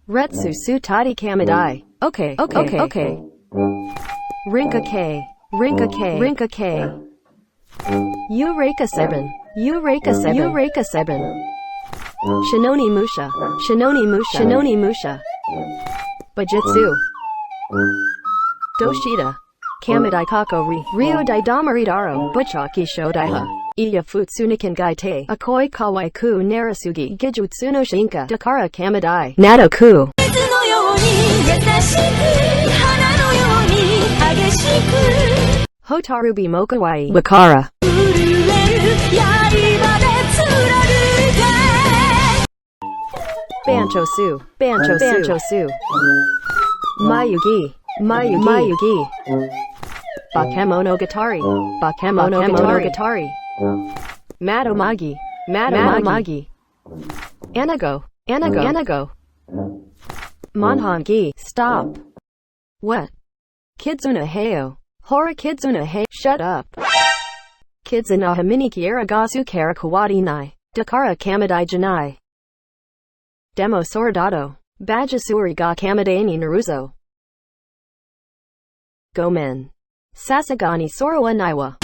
Retsu su tati kamadai. Okay. Rinka K. Eureka 7. Shinoni Musha. Bajitsu. Doshita. Kamadai Kakori. Ryo Daidamari Daro. Butchaki Shodaiha. Iya Futsunikan Gaite. Akoi Kawai Ku Narasugi. Gijutsuno Shinka. Dakara Kamadai. Nado Ku. Hotarubi Mokawai. Wakara. Bancho Su. Mayugi. Bakemonogatari. Madomagi. Anago. Monhangi. Stop. What? Kidzuna Heyo. Hora Kidzuna Hey. Shut up. Kidzuna Haminiki Aragasu Kara Kawadi Nai. Dakara Kamadai Janai. Demo Soradado. Bajasuri ga Kamadani Naruzo. Gomen. Sasagani Sorowa Naiwa.